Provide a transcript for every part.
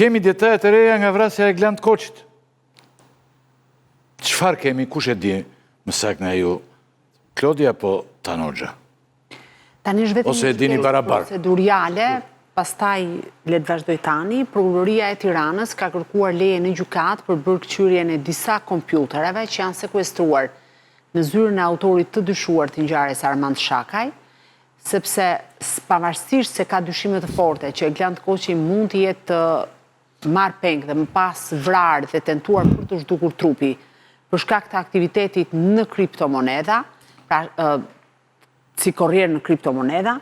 Kemi detajet e reja nga vrasja e Gland Koçit. Çfarë kemi, kush e di më saktë nga ju, Klodi apo Tanoxha? Tani është vetëm Ose e dini barabar? Proceduriale, pastaj le të vazhdoj tani, Prokuroria e Tiranës ka kërkuar leje në gjykatë për bërë kthyrjen e disa kompjuterave që janë sekuestruar në zyrën e autorit të dyshuar të ngjarjes Armand Shakaj, sepse pavarësisht se ka dyshime të forte që Gland Koçi mund të jetë marrë peng dhe më pas vrarë dhe tentuar për të zhdukur trupi për shkak të aktivitetit në kriptomoneda, pra si korrier në kriptomoneda,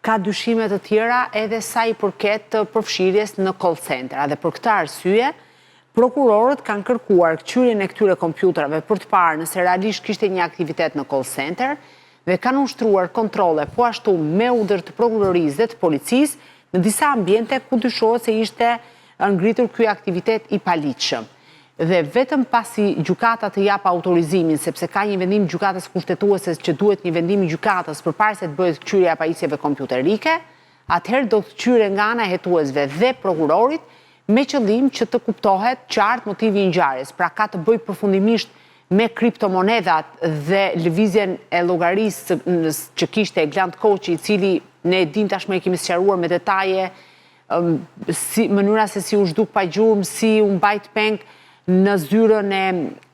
ka dyshime të tjera edhe sa i përket përfshirjes në call center. Dhe për këtë arsye, prokurorët kanë kërkuar kthyrjen e këtyre kompjuterave për të parë nëse realisht kishte një aktivitet në call center dhe kanë ushtruar kontrolle po ashtu me urdhër të prokurorisë dhe të policisë në disa ambiente ku dyshohet se ishte ngritur ky aktivitet i paligjshëm. Dhe vetëm pasi gjykata të jap autorizimin, sepse ka një vendim gjykatës kushtetuese që duhet një vendim i gjykatës përpara se të bëhet kthyrja e pajisjeve kompjuterike, atëherë do të kthyrë nga ana e hetuesve dhe prokurorit me qëllim që të kuptohet qartë motivi i ngjarjes. Pra ka të bëjë përfundimisht me kriptomonedat dhe lëvizjen e llogarisë që kishte Gland Koçi, i cili ne e dim tashmë e kemi sqaruar me detaje mënyra se si u zhduk pa gjurmë, si u mbajt peng në zyrën e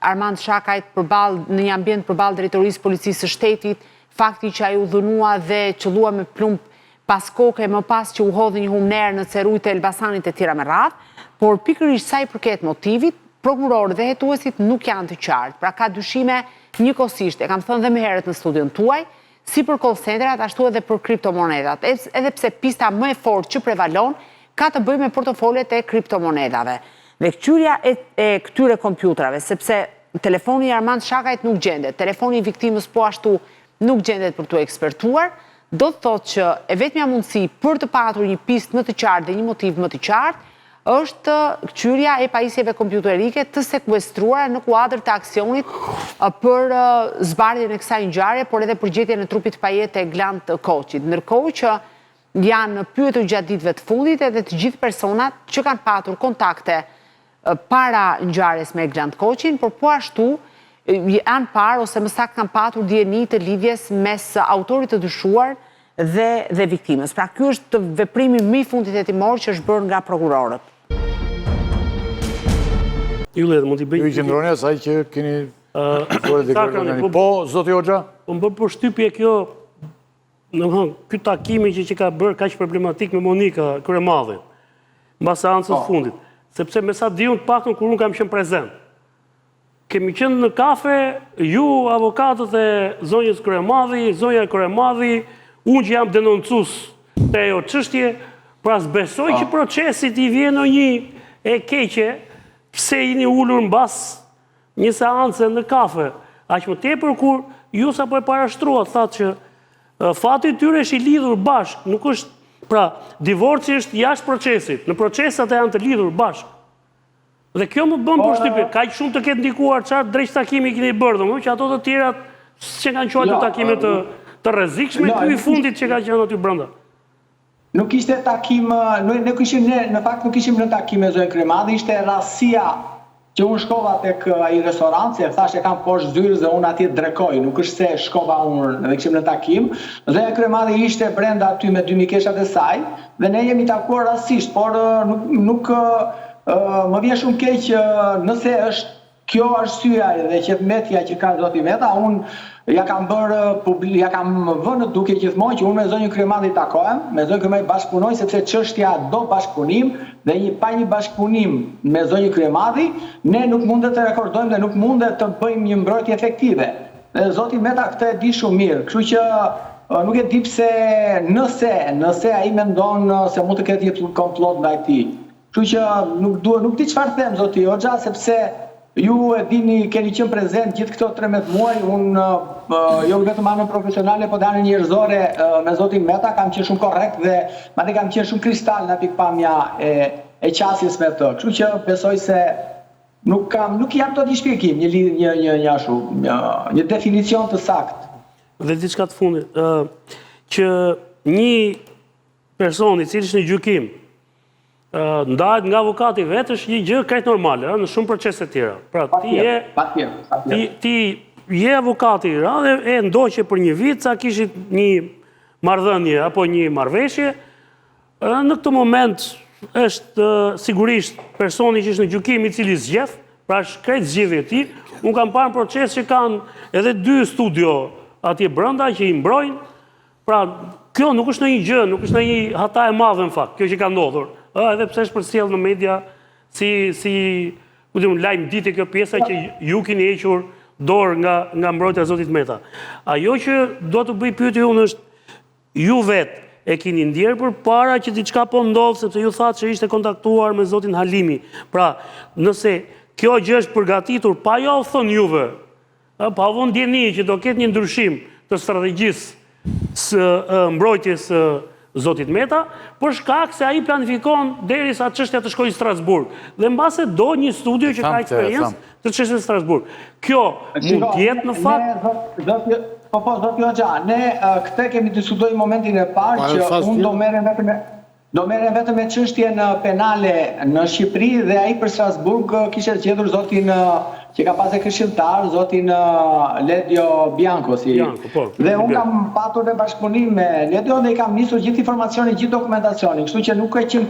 Armand Shakajt në një ambient përballë drejtorisë policisë së shtetit, fakti që ai u dhunua dhe qëllua me plumb pas koke, më pas që u hodhi një humner në Cerujt e Elbasanit e tjera me radhë, por pikërisht sa i përket motivit, prokurorët dhe hetuesit nuk janë të qartë. Pra ka dyshime njëkohësisht, e kam thënë dhe më herët në studion tuaj, si për call centrat, ashtu edhe për kriptomonedat, edhe pse pista më e fortë që prevalon ka të bëjë me portofolet e kriptomonedave. Dhe kthyrja e këtyre kompjuterave, sepse telefoni i Armand Shakajt nuk gjendet, telefoni i viktimës po ashtu nuk gjendet për të ekspertuar, do të thotë që e vetmja mundësi për të patur një pistë më të qartë dhe një motiv më të qartë, është kthyrja e pajisjeve kompjuterike të sekuestruara në kuadër të aksionit për zbardhjen e kësaj ngjarje, por edhe për gjetjen e trupit pajet të Gland Koçit. Ndërkohë që janë pyetur gjatë ditëve të fundit edhe të gjithë personat që kanë patur kontakte para ngjarjes me Gland Koçin, por po ashtu janë parë ose më saktë kanë patur dieni të lidhjes mes autorit të dyshuar dhe viktimës. Pra ky është veprimi më i fundit hetimor që është bërë nga prokurorët. Mund t'i bëj. Ju qëndroni asaj që keni po, zoti Hoxha? Po më bërë përshtypje kjo, ky takimi që ka bërë kaq problematik me Monika Kryemadhin, mbas seancës fundit. Sepse me sa diun të paktën kur unë kam qenë prezent. Kemi qenë në kafe, ju, avokatët e zonjës Kryemadhi, zonja Kryemadhi, unë që jam denoncues të ajo çështje, pra s'besoj që procesit i vjen në një e keqe, pse jeni ulur mbas një seance në kafe. Aq më tepër kur ju sapo e parashtruat, thatë që fati i tyre është i lidhur bashkë, nuk është. Pra, divorci është jashtë procesit, në procesat e janë të lidhur bashkë. Dhe kjo më bën përshtypje, kaq shumë të ketë ndikuar çfarë drejt takimi keni bërë, domethënë që ato të tjerat që kanë quajtur takime të rrezikshme, ky i fundit që ka qenë aty brenda. Nuk ishte takim, në fakt nuk ishim në takim me zonjën Kryemadhi, ishte rastësia që unë shkova tek ai restorant, se thashë kam poshtë zyrës dhe unë atje drekoj, nuk është se shkova unë dhe kishim në takim. Zonja Kryemadhi ishte brenda aty me dy mikeshat e saj dhe ne jemi takuar rastësisht, por nuk më vjen shumë keq nëse është kjo arsyeja dhe qetmetja që ka zoti Meta. Unë ja kam vënë duke gjithmonë që unë me zonjën Kryemadhi takohem, me zonjën Kryemadhi bashkëpunoj, sepse çështja do bashkëpunim dhe pa një bashkëpunim me zonjën Kryemadhi, ne nuk mundet të rekordojmë dhe nuk mundet të bëjmë një mbrojtje efektive. Dhe zoti Meta këtë e di shumë mirë, kështu që nuk e di pse nëse ai mendon se mund të ketë një komplot ndaj tij. Kështu që nuk di çfarë them zoti Hoxha, sepse ju e dini, keni qenë prezent gjithë këto 13 muaj, unë jo vetëm anën profesionale, po dhe anën njerëzore me zotin Meta, kam qenë shumë korrekt dhe madje kam qenë shumë kristal në pikpamja e qasjes me të. Kështu që besoj se nuk jam të di shpjegim, një definicion të saktë. Dhe diçka të fundit, që një person i cili është në gjykim ndahet nga avokati vetë është një gjë krejt normale, në shumë procese tjera. Pra, ti je avokati i radhë e ndoqe për një vit sa kishit një marrëdhënie apo një marrëveshje. Në këtë moment është sigurisht personi që është në gjykim i cili zgjedh, pra është krejt zgjedhje e tij. Unë kam parë proces që kanë edhe 2 studio atje brenda që i mbrojnë. Pra, kjo nuk është ndonjë gjë, nuk është ndonjë hata e madhe në fakt, kjo që ka ndodhur. Edhe pse është përcjell në media si lajm ditë kjo pjesa që ju keni hequr dorë nga mbrojtja e Zotit Meta. Ajo që do të bëj pyetje unë është ju vetë e keni ndjerë përpara që diçka po ndodh, sepse ju thatë që ishte kontaktuar me Zotin Halimi. Pra, nëse kjo gjë është përgatitur pa ja u thënë juve, pa avon ndjeni që do ketë një ndryshim të strategjisë së mbrojtjes së Zotit Meta, për shkak se ai planifikon derisa çështja të shkojë në Strasburg. Dhe mbase do një studio që ka eksperiencë të çështjes në Strasburg. Kjo mund të jetë në fakt. Zoti Hoxha, ne këtë kemi diskutuar në momentin e parë që unë do merrem vetëm me çështjen penale në Shqipëri dhe ai për Strasburg kishte zgjedhur zotin që ka pasur këshilltar, zotin Ledio Bianco. Dhe unë kam patur në bashkëpunim me Ledio dhe i kam nisur gjithë informacionin, gjithë dokumentacionin, kështu që nuk ka qenë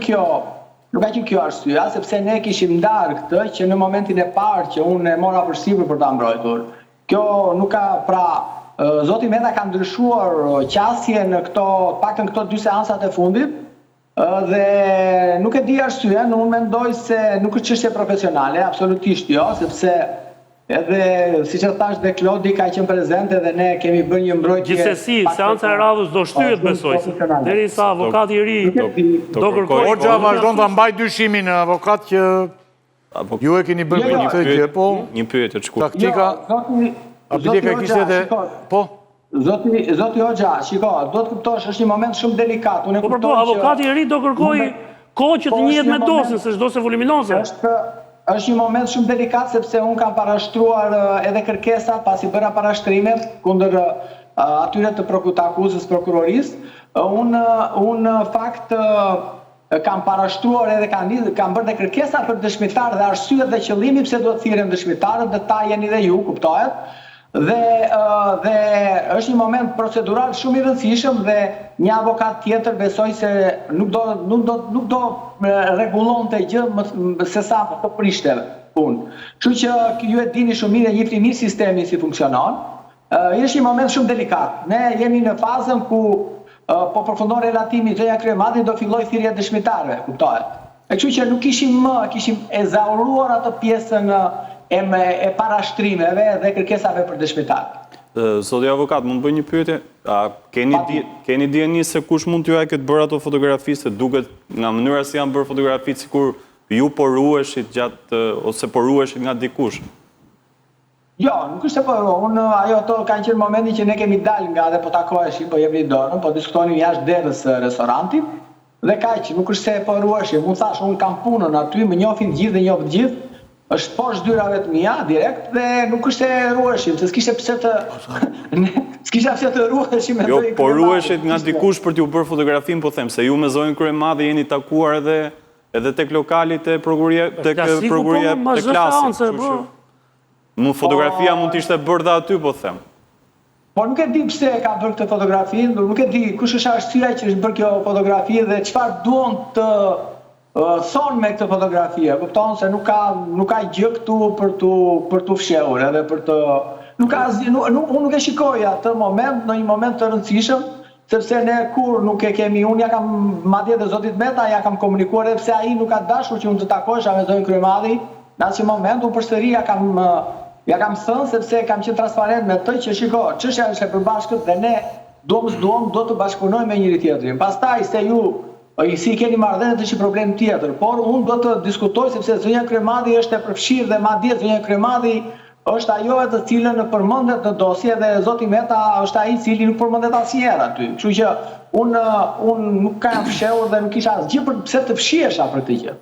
kjo arsyeja, sepse ne kishim ndarë këtë që në momentin e parë që unë e mora përsipër për ta mbrojtur. Kjo nuk ka, pra, Zoti Meta ka ndryshuar qasje në paktën këto 2 seansat e fundit. Dhe nuk e di arsyeën, unë mendoj se nuk është çështje profesionale, absolutisht jo, sepse edhe siç e thash dhe Klodi ka qenë prezente dhe ne kemi bërë një mbrojtje. Gjithsesi, seanca e radhës do shtyhet besoj, derisa avokati i ri do kërkojë. Hoxha vazhdon ta mbaj dyshimin avokat që ju e keni bërë për këtë gjë, po. Një pyetje të shkurtër. Taktika Abilika kishte edhe po. Zoti Hoxha, shiko, do të kuptosh, është një moment shumë delikat. Po, avokati i ri do kërkojë kohë që të njihet me dosin, se çdo se voluminoze. Është një moment shumë delikat sepse unë kam parashtruar edhe kërkesat pasi bëra parashtrimet kundër atyre të akuzës prokurorisë. Unë fakt kam parashtruar edhe kam bërë dhe kërkesa për dëshmitarë dhe arsyet dhe qëllimi pse duhet thirrem dëshmitarët, dhe ta jeni dhe ju, kuptohet. Dhe është një moment procedural shumë i rëndësishëm dhe një avokat tjetër besoj se nuk do rregullonte gjë se sa të prishte punë. Kështu që ju e dini shumë mirë, njihni mirë sistemin si funksionon. Është një moment shumë delikat. Ne jemi në fazën ku po përfundon relatimi zëja Kryemadhi do filloj thirrja dëshmitarëve, kuptohet. Kështu që nuk kishim ezauruar atë pjesën e parashtrimeve dhe kërkesave për dëshmitar. Zoti avokat, mund të bëj një pyetje? Keni dieni se kush mund t'ju ketë bërë ato fotografi, se duket nga mënyra si janë bërë fotografitë sikur ju po ruheshit ose po ruheshit nga dikush? Jo, nuk është se po ruhem. Ato kanë qenë momenti që ne kemi dalë nga dhe po takoheshim, po jepni dorën, po diskutonin jashtë derës së restorantit. Dhe kaq, nuk është se po ruheshim. Unë thash, unë kam punën aty, më njohin gjithë dhe njoh të gjithë. Është poshtë dyrave të mia direkt dhe nuk është se ruheshim, se s'kishte pse të ruheshim. Jo, po ruheshit nga dikush për t'ju bërë fotografin, po them, se ju me zonjën Kryemadhi jeni takuar edhe tek lokalit e prokuria të klasit. Fotografia mund t'ishte bërë dhe aty, po them. Po nuk e di pse ka bërë këtë fotografi, nuk e di kush është arsyeja që është bërë kjo fotografi dhe çfarë duan të thonë me këtë fotografie, kupton se nuk ka gjë këtu për t'u fshehur edhe për të unë nuk e shikoj atë moment në një moment të rëndësishëm, sepse ne kur nuk e kemi, unë ja kam madje dhe Zotit Meta ja kam komunikuar edhe pse ai nuk ka dashur që unë të takohesha me zonjën Kryemadhi, në atë moment unë përsëri ja kam thënë sepse kam qenë transparent me të që shiko, çështja është e përbashkët dhe ne do të bashkëpunojmë me njëri tjetrin. Pastaj se ju si keni marrëdhënie të një problem tjetër, por unë do të diskutoj sepse zonja Kryemadhi është e përfshirë dhe madje zonja Kryemadhi është ajo e të cilën përmendet në dosje dhe Zoti Meta është ai i cili nuk përmendet asnjëherë aty. Kështu që unë nuk kam fshehur dhe nuk kisha asgjë pse të fshihesha për këtë gjë.